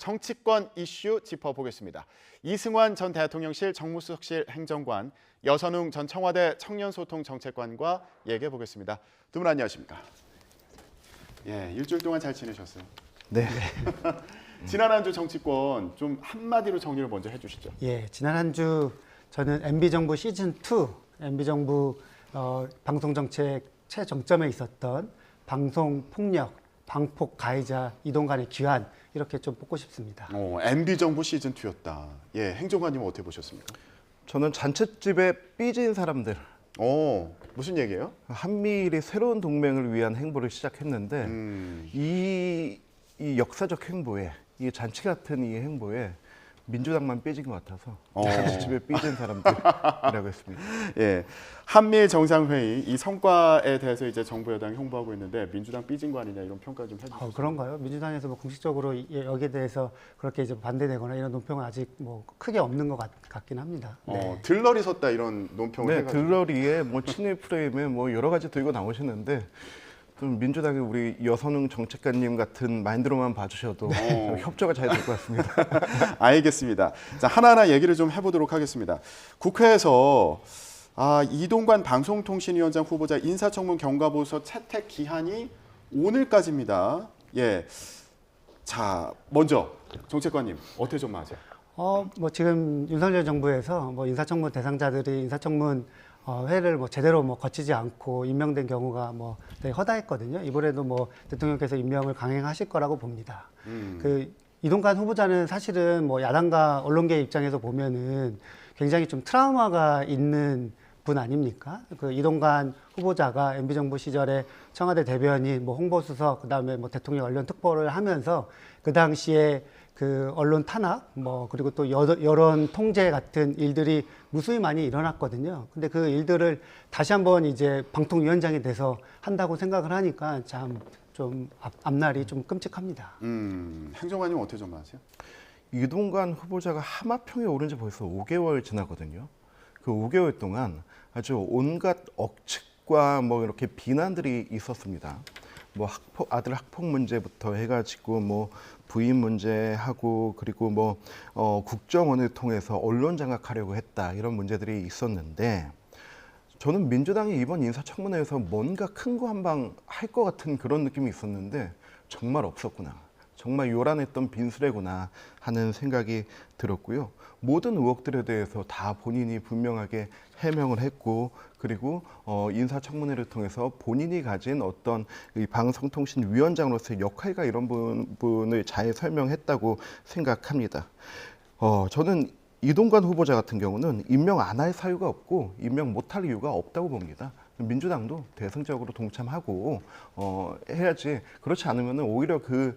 정치권 이슈 짚어보겠습니다. 이승환 전 대통령실 정무수석실 행정관, 여선웅 전 청와대 청년소통정책관과 얘기해 보겠습니다. 두 분 안녕하십니까? 예, 일주일 동안 잘 지내셨어요? 네. 지난 한 주 정치권 좀 한마디로 정리를 먼저 해주시죠. 예, 지난 한 주 저는 MB정부 시즌2, MB정부 방송정책 최정점에 있었던 방송폭력, 방폭 가해자 이동관의 귀환 이렇게 좀 뽑고 싶습니다. MB정부 시즌2였다. 예, 행정관님은 어떻게 보셨습니까? 저는 잔칫집에 삐진 사람들. 무슨 얘기예요? 한미일이 새로운 동맹을 위한 행보를 시작했는데 이 역사적 행보에, 이 잔치 같은 이 행보에 민주당만 삐진 것 같아서 잔치집에 삐진 사람들이라고 했습니다. 예, 한미일 정상회의 이 성과에 대해서 이제 정부 여당이 홍보하고 있는데 민주당 삐진 거 아니냐 이런 평가 좀 해주시죠. 그런가요? 민주당에서 뭐 공식적으로 여기에 대해서 그렇게 이제 반대되거나 이런 논평은 아직 뭐 크게 없는 것 같긴 합니다. 네. 들러리 섰다 이런 논평을 네, 해가지고. 들러리에 뭐 친일 프레임에 뭐 여러 가지 들고 나오시는데 좀 민주당의 우리 여선웅 정책관님 같은 마인드로만 봐주셔도 협조가 잘 될 것 같습니다. 알겠습니다. 자, 하나하나 얘기를 좀 해보도록 하겠습니다. 국회에서 이동관 방송통신위원장 후보자 인사청문 경과보고서 채택 기한이 오늘까지입니다. 예, 자 먼저 정책관님 어떻게 좀 아세요? 뭐 지금 윤석열 정부에서 뭐 인사청문 대상자들이 인사청문 회를 뭐 제대로 뭐 거치지 않고 임명된 경우가 뭐 되게 허다했거든요. 이번에도 뭐 대통령께서 임명을 강행하실 거라고 봅니다. 그 이동관 후보자는 사실은 뭐 야당과 언론계 입장에서 보면은 굉장히 좀 트라우마가 있는 분 아닙니까? 그 이동관 후보자가 MB정부 시절에 청와대 대변인, 뭐 홍보수석, 그다음에 뭐 대통령 언론 특보를 하면서 그 당시에 그 언론 탄압, 뭐 그리고 또 여론 통제 같은 일들이 무수히 많이 일어났거든요. 근데 그 일들을 다시 한번 이제 방통위원장이 돼서 한다고 생각을 하니까 참 좀 앞날이 좀 끔찍합니다. 행정관님 어떻게 좀 아세요? 이동관 후보자가 하마평에 오른 지 벌써 5개월 지나거든요. 그 5개월 동안 아주 온갖 억측과 뭐 이렇게 비난들이 있었습니다. 뭐 아들 학폭 문제부터 해가지고 뭐 부인 문제하고 그리고 뭐 국정원을 통해서 언론 장악하려고 했다 이런 문제들이 있었는데 저는 민주당이 이번 인사청문회에서 뭔가 큰 거 한 방 할 것 같은 그런 느낌이 있었는데 정말 없었구나. 정말 요란했던 빈수레구나 하는 생각이 들었고요. 모든 의혹들에 대해서 다 본인이 분명하게 해명을 했고 그리고 인사청문회를 통해서 본인이 가진 어떤 이 방송통신위원장으로서의 역할과 이런 부분을 잘 설명했다고 생각합니다. 저는 이동관 후보자 같은 경우는 임명 안 할 사유가 없고 임명 못할 이유가 없다고 봅니다. 민주당도 대승적으로 동참하고 해야지. 그렇지 않으면 오히려 그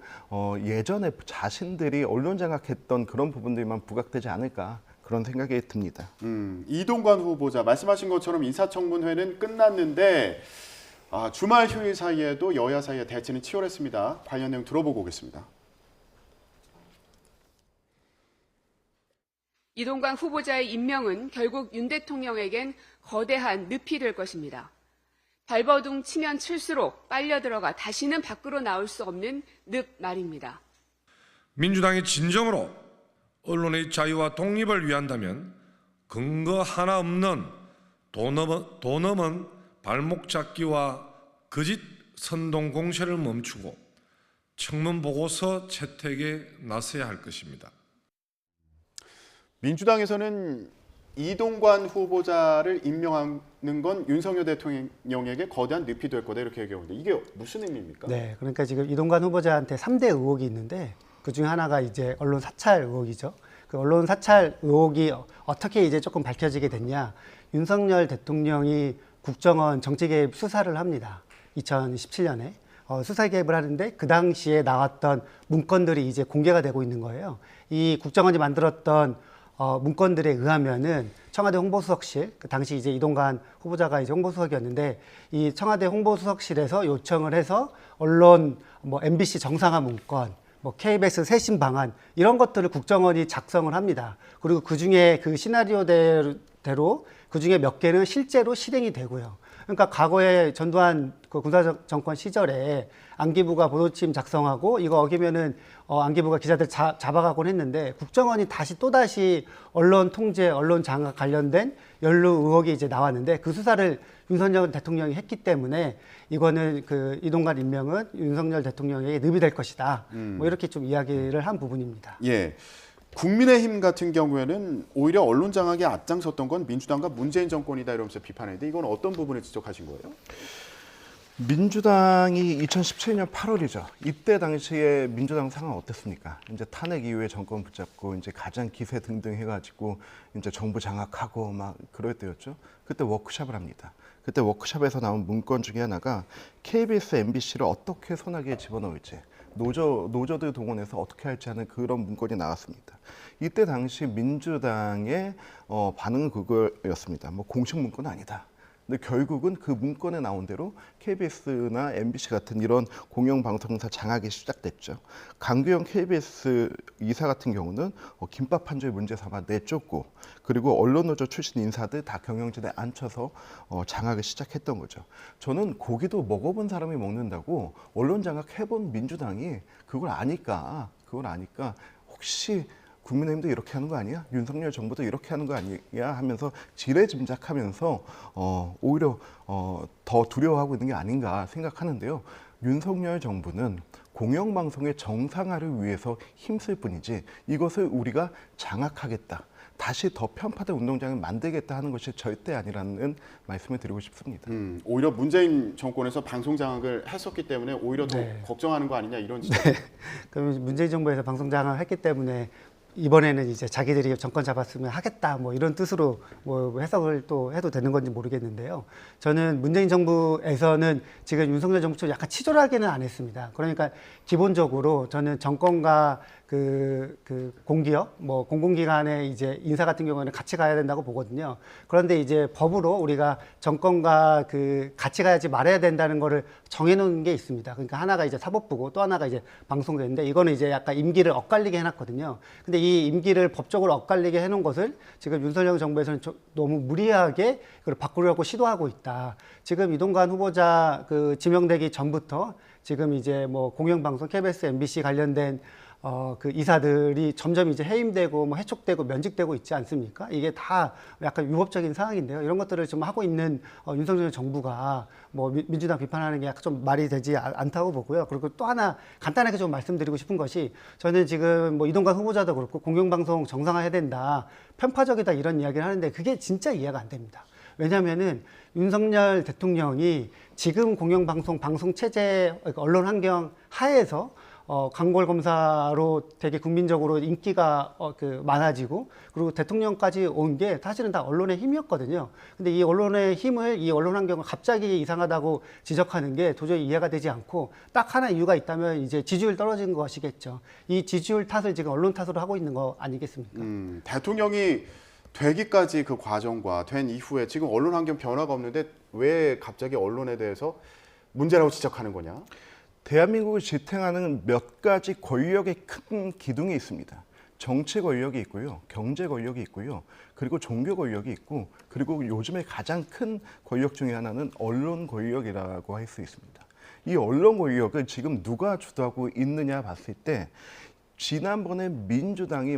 예전에 자신들이 언론 장악했던 그런 부분들만 부각되지 않을까 그런 생각이 듭니다. 이동관 후보자 말씀하신 것처럼 인사청문회는 끝났는데 주말 휴일 사이에도 여야 사이의 대치는 치열했습니다. 관련 내용 들어보고 오겠습니다. 이동관 후보자의 임명은 결국 윤 대통령에겐 거대한 늪이 될 것입니다. 발버둥 치면 칠수록 빨려 들어가 다시는 밖으로 나올 수 없는 늪 말입니다. 민주당이 진정으로 언론의 자유와 독립을 위한다면 근거 하나 없는 도 넘은 발목 잡기와 거짓 선동 공세를 멈추고 청문 보고서 채택에 나서야 할 것입니다. 민주당에서는 이동관 후보자를 임명하는 건 윤석열 대통령에게 거대한 늪이 될 거다 이렇게 얘기하는데 이게 무슨 의미입니까? 네, 그러니까 지금 이동관 후보자한테 3대 의혹이 있는데 그 중에 하나가 이제 언론 사찰 의혹이죠. 그 언론 사찰 의혹이 어떻게 이제 조금 밝혀지게 됐냐? 윤석열 대통령이 국정원 정치개입 수사를 합니다. 2017년에 수사 개입을 하는데 그 당시에 나왔던 문건들이 이제 공개가 되고 있는 거예요. 이 국정원이 만들었던 문건들에 의하면은 청와대 홍보수석실, 그 당시 이제 이동관 후보자가 이제 홍보수석이었는데 이 청와대 홍보수석실에서 요청을 해서 언론 뭐 MBC 정상화 문건, 뭐 KBS 쇄신 방안 이런 것들을 국정원이 작성을 합니다. 그리고 그 중에 그 시나리오대로 그 중에 몇 개는 실제로 실행이 되고요. 그러니까 과거에 전두환 그 군사정권 시절에 안기부가 보도침 작성하고 이거 어기면은 안기부가 기자들 잡아가곤 했는데 국정원이 또다시 언론 통제, 언론 장악 관련된 연루 의혹이 이제 나왔는데 그 수사를 윤석열 대통령이 했기 때문에 이거는 그 이동관 임명은 윤석열 대통령에게 늪이 될 것이다. 뭐 이렇게 좀 이야기를 한 부분입니다. 예. 국민의힘 같은 경우에는 오히려 언론 장악에 앞장섰던 건 민주당과 문재인 정권이다 이러면서 비판했는데 이건 어떤 부분을 지적하신 거예요? 민주당이 2017년 8월이죠. 이때 당시에 민주당 상황 어땠습니까? 이제 탄핵 이후에 정권 붙잡고 이제 가장 기세 등등 해가지고 이제 정부 장악하고 막 그럴 때였죠. 그때 워크숍을 합니다. 그때 워크숍에서 나온 문건 중에 하나가 KBS, MBC를 어떻게 소나기에 집어넣을지 노조들 동원해서 어떻게 할지 하는 그런 문건이 나왔습니다. 이때 당시 민주당의 반응은 그거였습니다. 뭐 공식 문건은 아니다. 근데 결국은 그 문건에 나온 대로 KBS나 MBC 같은 이런 공영방송사 장악이 시작됐죠. 강규영 KBS 이사 같은 경우는 김밥 한 줄 문제 삼아 내쫓고 그리고 언론노조 출신 인사들 다 경영진에 앉혀서 장악을 시작했던 거죠. 저는 고기도 먹어본 사람이 먹는다고 언론 장악 해본 민주당이 그걸 아니까 혹시 국민의힘도 이렇게 하는 거 아니야? 윤석열 정부도 이렇게 하는 거 아니야? 하면서 지레짐작하면서 오히려 더 두려워하고 있는 게 아닌가 생각하는데요. 윤석열 정부는 공영방송의 정상화를 위해서 힘쓸 뿐이지 이것을 우리가 장악하겠다. 다시 더 편파된 운동장을 만들겠다 하는 것이 절대 아니라는 말씀을 드리고 싶습니다. 오히려 문재인 정권에서 방송 장악을 했었기 때문에 오히려 더 걱정하는 거 아니냐 이런 지적. 그럼 문재인 정부에서 방송 장악을 했기 때문에 이번에는 이제 자기들이 정권 잡았으면 하겠다 뭐 이런 뜻으로 뭐 해석을 또 해도 되는 건지 모르겠는데요. 저는 문재인 정부에서는 지금 윤석열 정부처럼 약간 치졸하게는 안 했습니다. 그러니까 기본적으로 저는 정권과 그 공기업, 뭐 공공기관의 이제 인사 같은 경우에는 같이 가야 된다고 보거든요. 그런데 이제 법으로 우리가 정권과 같이 가야지 말아야 된다는 거를 정해놓은 게 있습니다. 그러니까 하나가 이제 사법부고 또 하나가 이제 방송국인데 이거는 이제 약간 임기를 엇갈리게 해놨거든요. 근데 이 임기를 법적으로 엇갈리게 해놓은 것을 지금 윤석열 정부에서는 너무 무리하게 그걸 바꾸려고 시도하고 있다. 지금 이동관 후보자 지명되기 전부터 지금 이제 뭐 공영방송, KBS, MBC 관련된 그 이사들이 점점 이제 해임되고 뭐 해촉되고 면직되고 있지 않습니까? 이게 다 약간 위법적인 상황인데요. 이런 것들을 좀 하고 있는 윤석열 정부가 뭐 민주당 비판하는 게 약간 좀 말이 되지 않다고 보고요. 그리고 또 하나 간단하게 좀 말씀드리고 싶은 것이 저는 지금 뭐 이동관 후보자도 그렇고 공영방송 정상화해야 된다, 편파적이다 이런 이야기를 하는데 그게 진짜 이해가 안 됩니다. 왜냐하면은 윤석열 대통령이 지금 공영방송 방송 체제 언론 환경 하에서 광골 검사로 되게 국민적으로 인기가 많아지고 그리고 대통령까지 온 게 사실은 다 언론의 힘이었거든요. 근데 이 언론의 힘을 이 언론 환경을 갑자기 이상하다고 지적하는 게 도저히 이해가 되지 않고 딱 하나 이유가 있다면 이제 지지율 떨어진 것이겠죠. 이 지지율 탓을 지금 언론 탓으로 하고 있는 거 아니겠습니까? 대통령이 되기까지 그 과정과 된 이후에 지금 언론 환경 변화가 없는데 왜 갑자기 언론에 대해서 문제라고 지적하는 거냐? 대한민국을 지탱하는 몇 가지 권력의 큰 기둥이 있습니다. 정치 권력이 있고요, 경제 권력이 있고요, 그리고 종교 권력이 있고, 그리고 요즘에 가장 큰 권력 중에 하나는 언론 권력이라고 할 수 있습니다. 이 언론 권력을 지금 누가 주도하고 있느냐 봤을 때 지난번에 민주당이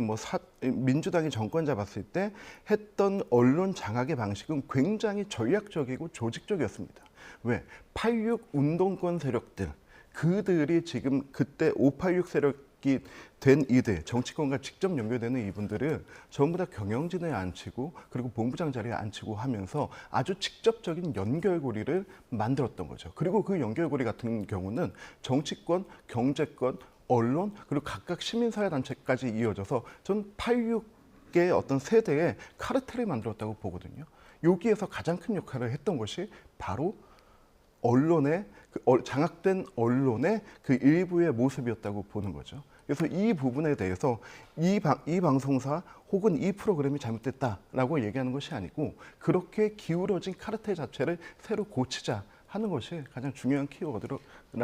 정권 잡았을 때 했던 언론 장악의 방식은 굉장히 전략적이고 조직적이었습니다. 왜? 8.6 운동권 세력들, 그들이 지금 그때 586 세력이 된 이들, 정치권과 직접 연결되는 이분들을 전부 다 경영진에 앉히고 그리고 본부장 자리에 앉히고 하면서 아주 직접적인 연결고리를 만들었던 거죠. 그리고 그 연결고리 같은 경우는 정치권, 경제권, 언론, 그리고 각각 시민사회단체까지 이어져서 전 86의 어떤 세대의 카르텔을 만들었다고 보거든요. 여기에서 가장 큰 역할을 했던 것이 바로 언론의 장악된 언론의 그 일부의 모습이었다고 보는 거죠. 그래서 이 부분에 대해서 이 방송사 혹은 이 프로그램이 잘못됐다라고 얘기하는 것이 아니고 그렇게 기울어진 카르텔 자체를 새로 고치자 하는 것이 가장 중요한 키워드라고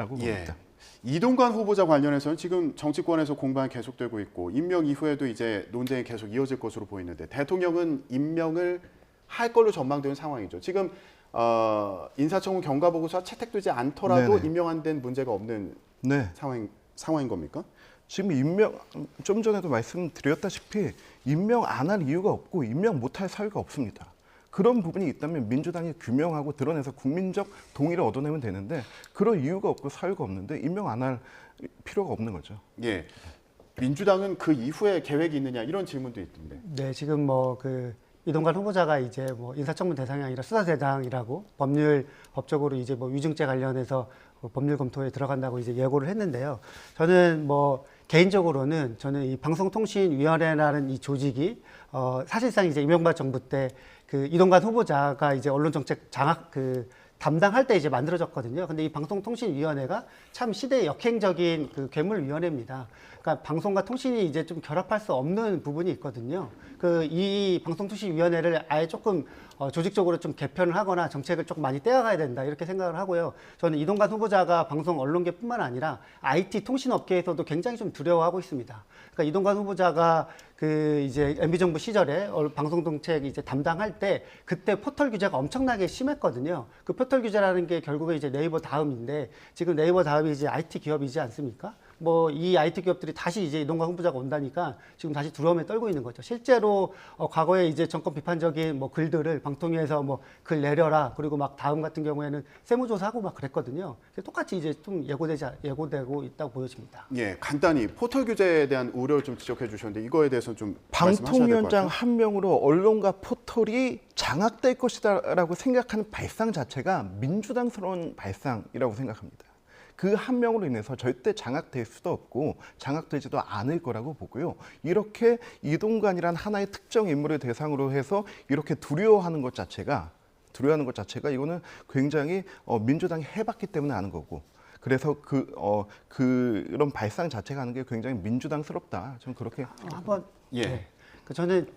봅니다. 이동관 후보자 관련해서는 지금 정치권에서 공방이 계속되고 있고 임명 이후에도 이제 논쟁이 계속 이어질 것으로 보이는데 대통령은 임명을 할 걸로 전망되는 상황이죠. 지금 인사청문 경과보고서 채택되지 않더라도 네네. 임명 안 된 문제가 없는 네. 상황인 겁니까? 지금 좀 전에도 말씀드렸다시피 임명 안 할 이유가 없고 임명 못할 사유가 없습니다. 그런 부분이 있다면 민주당이 규명하고 드러내서 국민적 동의를 얻어내면 되는데 그런 이유가 없고 사유가 없는데 임명 안 할 필요가 없는 거죠. 예. 민주당은 그 이후에 계획이 있느냐 이런 질문도 있던데. 네, 지금 뭐 그 이동관 후보자가 이제 뭐 인사청문 대상이 아니라 수사대상이라고 법적으로 이제 뭐 위증죄 관련해서 법률 검토에 들어간다고 이제 예고를 했는데요. 저는 뭐 개인적으로는 저는 이 방송통신위원회라는 이 조직이 사실상 이제 이명박 정부 때 그 이동관 후보자가 이제 언론정책 담당할 때 이제 만들어졌거든요. 근데 이 방송통신위원회가 참 시대의 역행적인 그 괴물위원회입니다. 그러니까 방송과 통신이 이제 좀 결합할 수 없는 부분이 있거든요. 이 방송통신위원회를 아예 조금 조직적으로 좀 개편을 하거나 정책을 조금 많이 떼어가야 된다 이렇게 생각을 하고요. 저는 이동관 후보자가 방송 언론계뿐만 아니라 IT 통신업계에서도 굉장히 좀 두려워하고 있습니다. 그러니까 이동관 후보자가 그 이제 MB 정부 시절에 방송 정책 이제 담당할 때 그때 포털 규제가 엄청나게 심했거든요. 그 포털 규제라는 게 결국에 이제 네이버 다음인데 지금 네이버 다음이 이제 IT 기업이지 않습니까? 뭐 이 IT 기업들이 다시 이제 이동관 후보자가 온다니까 지금 다시 두려움에 떨고 있는 거죠. 실제로 과거에 이제 정권 비판적인 뭐 글들을 방통위에서 뭐 글 내려라 그리고 막 다음 같은 경우에는 세무조사하고 막 그랬거든요. 똑같이 이제 좀 예고되고 있다고 보여집니다. 예, 간단히 포털 규제에 대한 우려를 좀 지적해 주셨는데 이거에 대해서 좀 말씀하셔야 될 것 방통위원장 같아요. 한 명으로 언론과 포털이 장악될 것이다라고 생각하는 발상 자체가 민주당스러운 발상이라고 생각합니다. 그 한 명으로 인해서 절대 장악될 수도 없고 장악되지도 않을 거라고 보고요. 이렇게 이동관이란 하나의 특정 인물을 대상으로 해서 이렇게 두려워하는 것 자체가 이거는 굉장히 민주당이 해봤기 때문에 아는 거고. 그래서 그런 발상 자체가 하는 게 굉장히 민주당스럽다. 저는 그렇게 한번 예. 네. 저는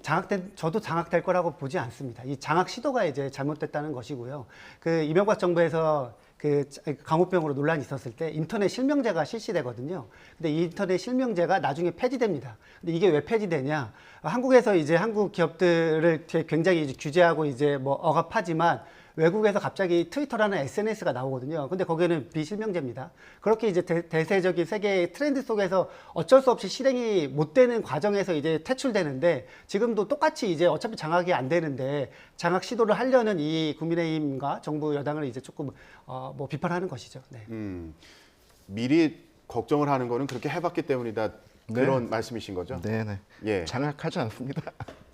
저도 장악될 거라고 보지 않습니다. 이 장악 시도가 이제 잘못됐다는 것이고요. 그 이명박 정부에서 그 강우병으로 논란이 있었을 때 인터넷 실명제가 실시되거든요. 근데 이 인터넷 실명제가 나중에 폐지됩니다. 근데 이게 왜 폐지되냐? 한국에서 이제 한국 기업들을 굉장히 이제 규제하고 이제 뭐 억압하지만 외국에서 갑자기 트위터라는 SNS가 나오거든요. 근데 거기는 비실명제입니다. 그렇게 이제 대세적인 세계의 트렌드 속에서 어쩔 수 없이 실행이 못 되는 과정에서 이제 퇴출되는데 지금도 똑같이 이제 어차피 장악이 안 되는데 장악 시도를 하려는 이 국민의힘과 정부 여당을 이제 조금 뭐 비판하는 것이죠. 네. 미리 걱정을 하는 거는 그렇게 해봤기 때문이다. 그런 말씀이신 거죠? 네네. 예. 장악하지 않습니다.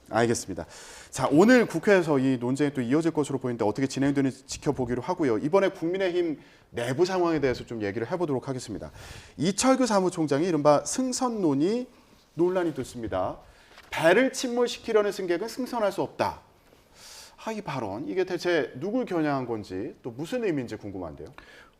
알겠습니다. 자, 오늘 국회에서 이 논쟁이 또 이어질 것으로 보이는데 어떻게 진행되는지 지켜보기로 하고요. 이번에 국민의힘 내부 상황에 대해서 좀 얘기를 해보도록 하겠습니다. 이철규 사무총장이 이른바 승선론이 논란이 됐습니다. 배를 침몰시키려는 승객은 승선할 수 없다. 이 발언, 이게 대체 누굴 겨냥한 건지 또 무슨 의미인지 궁금한데요.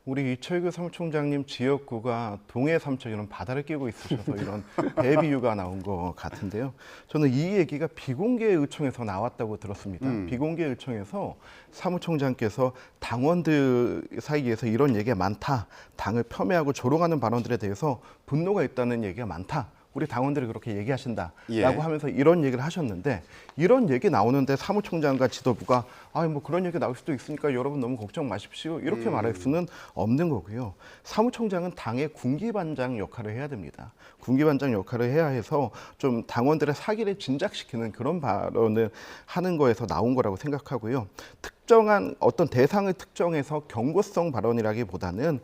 우리 이철규 사무총장님 지역구가 동해 삼척 이런 바다를 끼고 있으셔서 이런 배 비유가 나온 것 같은데요. 저는 이 얘기가 비공개 의총에서 나왔다고 들었습니다. 비공개 의총에서 사무총장께서 당원들 사이에서 이런 얘기가 많다. 당을 폄훼하고 조롱하는 발언들에 대해서 분노가 있다는 얘기가 많다. 우리 당원들이 그렇게 얘기하신다라고 예. 하면서 이런 얘기를 하셨는데 이런 얘기 나오는데 사무총장과 지도부가 뭐 그런 얘기 나올 수도 있으니까 여러분 너무 걱정 마십시오 이렇게 말할 수는 없는 거고요. 사무총장은 당의 군기반장 역할을 해야 됩니다. 군기반장 역할을 해야 해서 좀 당원들의 사기를 진작시키는 그런 발언을 하는 거에서 나온 거라고 생각하고요. 특정한 어떤 대상을 특정해서 경고성 발언이라기보다는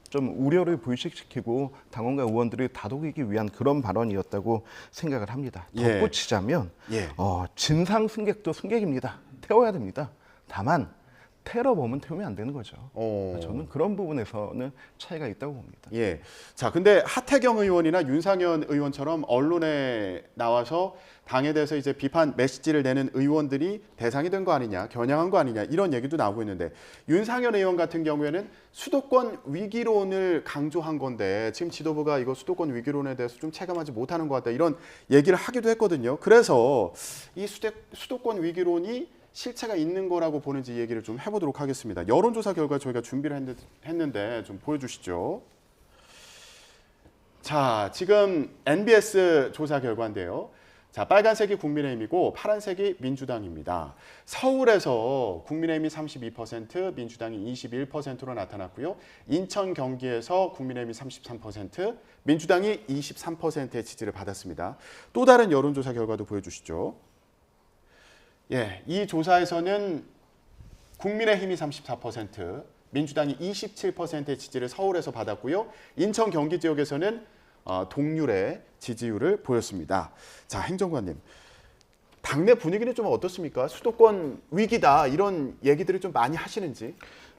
좀 우려를 불식시키고 당원과 의원들을 다독이기 위한 그런 발언이었다고 생각을 합니다. 예. 덧붙이자면 예. 진상 승객도 승객입니다. 태워야 됩니다. 다만 테러범은 태우면 안 되는 거죠. 저는 그런 부분에서는 차이가 있다고 봅니다. 예. 자, 근데 하태경 의원이나 윤상현 의원처럼 언론에 나와서 당에 대해서 이제 비판 메시지를 내는 의원들이 대상이 된 거 아니냐, 겨냥한 거 아니냐 이런 얘기도 나오고 있는데 윤상현 의원 같은 경우에는 수도권 위기론을 강조한 건데 지금 지도부가 이거 수도권 위기론에 대해서 좀 체감하지 못하는 것 같다 이런 얘기를 하기도 했거든요. 그래서 이 수도권 위기론이 실체가 있는 거라고 보는지 얘기를 좀 해보도록 하겠습니다. 여론조사 결과 저희가 준비를 했는데 좀 보여주시죠. 자, 지금 NBS 조사 결과인데요. 자, 빨간색이 국민의힘이고 파란색이 민주당입니다. 서울에서 국민의힘이 32%, 민주당이 21%로 나타났고요. 인천, 경기에서 국민의힘이 33%, 민주당이 23%의 지지를 받았습니다. 또 다른 여론조사 결과도 보여주시죠. 예, 이 조사에서는 국민의힘이 34%, 민주당이 27%의 지지를 서울에서 받았고요. 인천, 경기 지역에서는 동률의 지지율을 보였습니다. 자, 행정관님, 당내 분위기는 좀 어떻습니까? 수도권 위기다 이런 얘기들을 좀 많이 하시는지.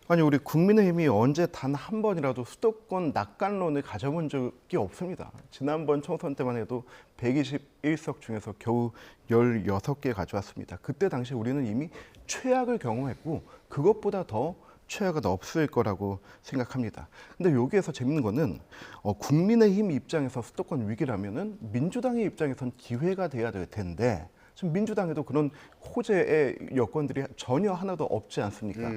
아니 우리 국민의힘이 언제 단 한 번이라도 수도권 낙관론을 가져본 적이 없습니다. 지난번 총선 때만 해도 121석 중에서 겨우 16개 가져왔습니다. 그때 당시 우리는 이미 최악을 경험했고 그것보다 더 최악은 없을 거라고 생각합니다. 근데 여기에서 재밌는 거는 국민의힘 입장에서 수도권 위기라면은 민주당의 입장에선 기회가 돼야 될 텐데 지금 민주당에도 그런 호재의 여건들이 전혀 하나도 없지 않습니까?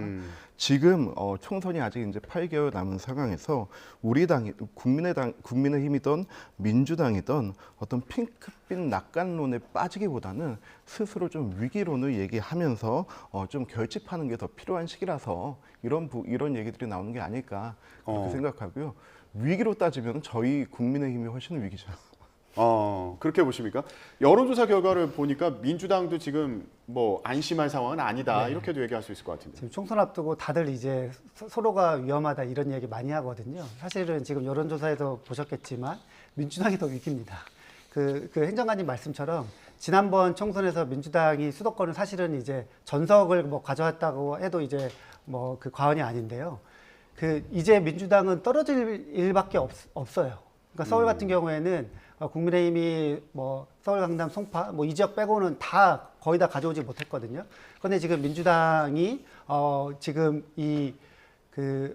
지금 총선이 아직 이제 8개월 남은 상황에서 우리 당이 국민의힘이든 민주당이든 어떤 핑크빛 낙관론에 빠지기보다는 스스로 좀 위기론을 얘기하면서 좀 결집하는 게 더 필요한 시기라서 이런 얘기들이 나오는 게 아닐까 그렇게 생각하고요. 위기로 따지면 저희 국민의힘이 훨씬 위기죠. 그렇게 보십니까? 여론조사 결과를 보니까 민주당도 지금 뭐 안심할 상황은 아니다. 네. 이렇게도 얘기할 수 있을 것 같은데. 지금 총선 앞두고 다들 이제 서로가 위험하다 이런 얘기 많이 하거든요. 사실은 지금 여론조사에도 보셨겠지만 민주당이 더 위기입니다. 그 행정관님 말씀처럼 지난번 총선에서 민주당이 수도권을 사실은 이제 전석을 뭐 가져왔다고 해도 이제 뭐 그 과언이 아닌데요. 이제 민주당은 떨어질 일밖에 없어요. 그러니까 서울 같은 경우에는 국민의힘이 뭐 서울, 강남, 송파 뭐 이 지역 빼고는 다 거의 다 가져오지 못했거든요. 그런데 지금 민주당이 지금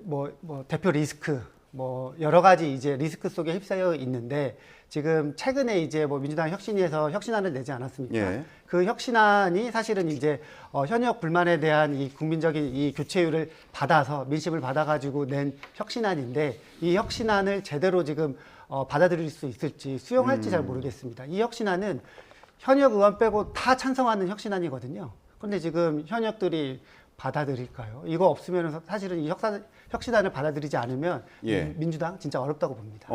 뭐 대표 리스크 뭐 여러 가지 이제 리스크 속에 휩싸여 있는데 지금 최근에 이제 뭐 민주당 혁신위에서 혁신안을 내지 않았습니까? 예. 그 혁신안이 사실은 이제 현역 불만에 대한 이 국민적인 이 교체율을 받아서 민심을 받아가지고 낸 혁신안인데 이 혁신안을 제대로 지금 받아들일 수 있을지 수용할지 잘 모르겠습니다. 이 혁신안은 현역 의원 빼고 다 찬성하는 혁신안이거든요. 그런데 지금 현역들이 받아들일까요? 이거 없으면 사실은 이 혁신안을 받아들이지 않으면 예. 민주당 진짜 어렵다고 봅니다.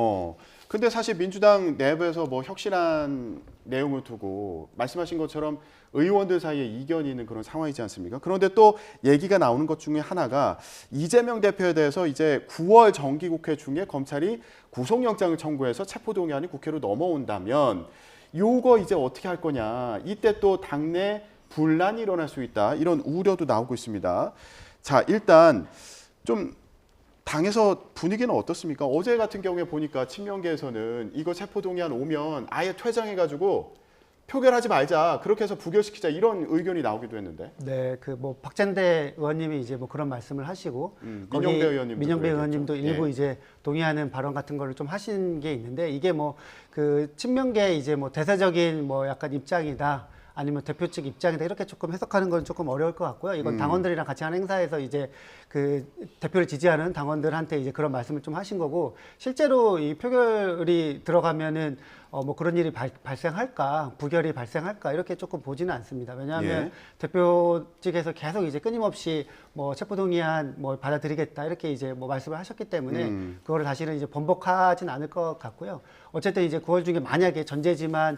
근데 사실 민주당 내부에서 뭐 혁신안 내용을 두고 말씀하신 것처럼 의원들 사이에 이견이 있는 그런 상황이지 않습니까? 그런데 또 얘기가 나오는 것 중에 하나가 이재명 대표에 대해서 이제 9월 정기국회 중에 검찰이 구속영장을 청구해서 체포동의안이 국회로 넘어온다면 요거 이제 어떻게 할 거냐. 이때 또 당내 분란이 일어날 수 있다. 이런 우려도 나오고 있습니다. 자, 일단 좀 당에서 분위기는 어떻습니까? 어제 같은 경우에 보니까 친명계에서는 이거 체포동의안 오면 아예 퇴장해가지고 표결하지 말자. 그렇게 해서 부결시키자. 이런 의견이 나오기도 했는데. 네, 뭐 박찬대 의원님이 이제 뭐 그런 말씀을 하시고 민영배 의원님도 민영배 의원님도 일부 예. 이제 동의하는 발언 같은 거를 좀 하신 게 있는데 이게 뭐 그 친명계 이제 뭐 대세적인 뭐 약간 입장이다. 아니면 대표 측 입장이다 이렇게 조금 해석하는 건 조금 어려울 것 같고요. 이건 당원들이랑 같이 하는 행사에서 이제 그 대표를 지지하는 당원들한테 이제 그런 말씀을 좀 하신 거고 실제로 이 표결이 들어가면은 뭐 그런 일이 발생할까, 부결이 발생할까 이렇게 조금 보지는 않습니다. 왜냐하면 예. 대표 측에서 계속 이제 끊임없이 뭐 체포동의안 뭐 받아들이겠다 이렇게 이제 뭐 말씀을 하셨기 때문에 그거를 다시는 이제 번복하진 않을 것 같고요. 어쨌든 이제 9월 중에 만약에 전제지만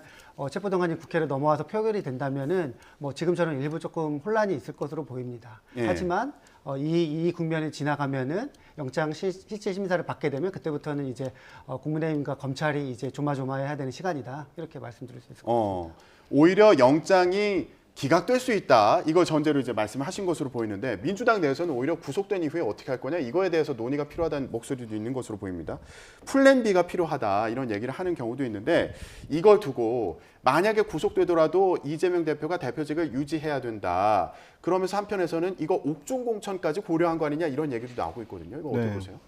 체포동의안이 국회로 넘어와서 표결이 된다면은 뭐 지금처럼 일부 조금 혼란이 있을 것으로 보입니다. 예. 하지만 이 국면이 지나가면은 영장 실질 심사를 받게 되면 그때부터는 이제 국민의힘과 검찰이 이제 조마조마해야 되는 시간이다 이렇게 말씀드릴 수 있을 것 같습니다. 오히려 영장이 기각될 수 있다. 이걸 전제로 이제 말씀하신 것으로 보이는데 민주당 내에서는 오히려 구속된 이후에 어떻게 할 거냐 이거에 대해서 논의가 필요하다는 목소리도 있는 것으로 보입니다. 플랜 B가 필요하다 이런 얘기를 하는 경우도 있는데 이걸 두고 만약에 구속되더라도 이재명 대표가 대표직을 유지해야 된다. 그러면서 한편에서는 이거 옥중 공천까지 고려한 거 아니냐 이런 얘기도 나오고 있거든요. 이거 어떻게 네. 보세요?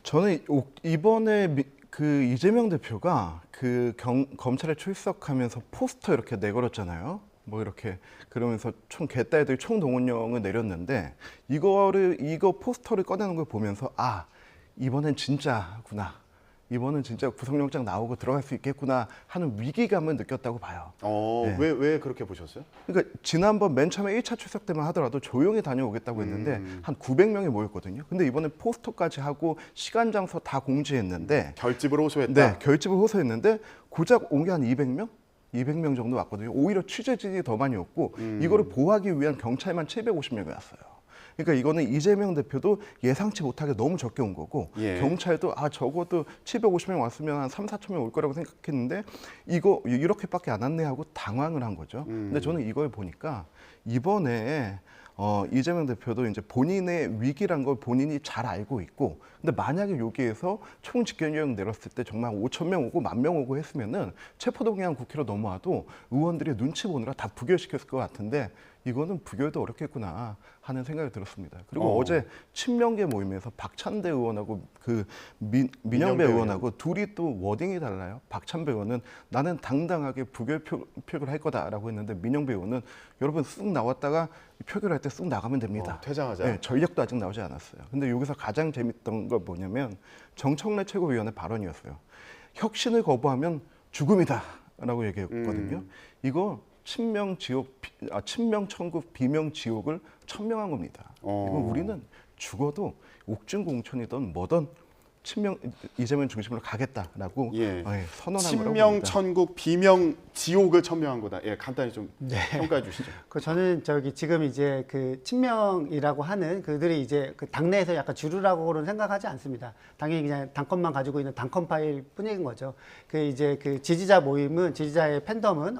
저는 이번에 그 이재명 대표가 그 검찰에 출석하면서 포스터 이렇게 내걸었잖아요. 뭐 이렇게 그러면서 개딸들 총동원령을 내렸는데 이거 포스터를 꺼내는 걸 보면서 아 이번엔 진짜구나. 이번은 진짜 구속영장 나오고 들어갈 수 있겠구나 하는 위기감을 느꼈다고 봐요. 네. 왜 그렇게 보셨어요? 그러니까 지난번 맨 처음에 1차 출석 때만 하더라도 조용히 다녀오겠다고 했는데 한 900명이 모였거든요. 근데 이번에 포스터까지 하고 시간 장소 다 공지했는데 결집으로 호소했다. 네, 결집을 호소했는데 고작 온 게 한 200명? 200명 정도 왔거든요. 오히려 취재진이 더 많이 왔고 이거를 보호하기 위한 경찰만 750명이 왔어요. 그러니까 이거는 이재명 대표도 예상치 못하게 너무 적게 온 거고 예. 경찰도 적어도 750명 왔으면 한 3, 4천 명 올 거라고 생각했는데 이거 이렇게밖에 안 왔네 하고 당황을 한 거죠. 근데 저는 이걸 보니까 이번에 이재명 대표도 이제 본인의 위기란 걸 본인이 잘 알고 있고, 근데 만약에 여기에서 총 집행유예 내렸을 때 정말 5천 명 오고 1만 명 오고 했으면은 체포동의안 국회로 넘어와도 의원들이 눈치 보느라 다 부결시켰을 것 같은데 이거는 부결도 어렵겠구나 하는 생각이 들었습니다. 그리고 어제 친명계 모임에서 박찬대 의원하고 그 민영배 의원하고 둘이 또 워딩이 달라요. 박찬배 의원은 나는 당당하게 부결 표결을 할 거다라고 했는데 민영배 의원은 여러분 쑥 나왔다가 표결할 때 쑥 나가면 됩니다. 퇴장하자. 네, 전략도 아직 나오지 않았어요. 근데 여기서 가장 재밌던 건 뭐냐면 정청래 최고위원의 발언이었어요. 혁신을 거부하면 죽음이다라고 얘기했거든요. 이거 친명 천국 비명 지옥을 천명한 겁니다. 이건 우리는 죽어도 옥중공천이든 뭐든 이재명 중심으로 가겠다라고 선언한 거라고 친명 봅니다. 천국 비명 지옥을 천명한 거다. 예, 간단히 좀 평가해 주시죠. 저는 지금 이제 그 친명이라고 하는 그들이 이제 그 당내에서 약간 주류라고는 생각하지 않습니다. 당연히 그냥 당권만 가지고 있는 당권파일 뿐인 거죠. 그 이제 그 지지자 모임은 지지자의 팬덤은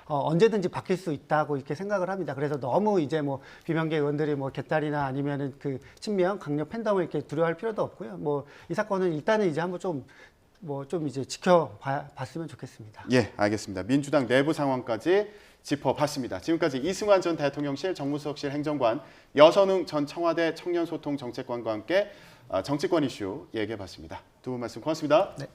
언제든지 바뀔 수 있다고 이렇게 생각을 합니다. 그래서 너무 이제 뭐 비명계 의원들이 뭐 개딸이나 아니면은 그 친명 강력 팬덤을 이렇게 두려워할 필요도 없고요. 뭐 이 사건은 일단은 이제 한번 좀 이제 지켜봤으면 좋겠습니다. 예, 알겠습니다. 민주당 내부 상황까지 짚어봤습니다. 지금까지 이승환 전 대통령실 정무수석실 행정관, 여선웅 전 청와대 청년소통정책관과 함께 정치권 이슈 얘기해봤습니다. 두 분 말씀 고맙습니다. 네.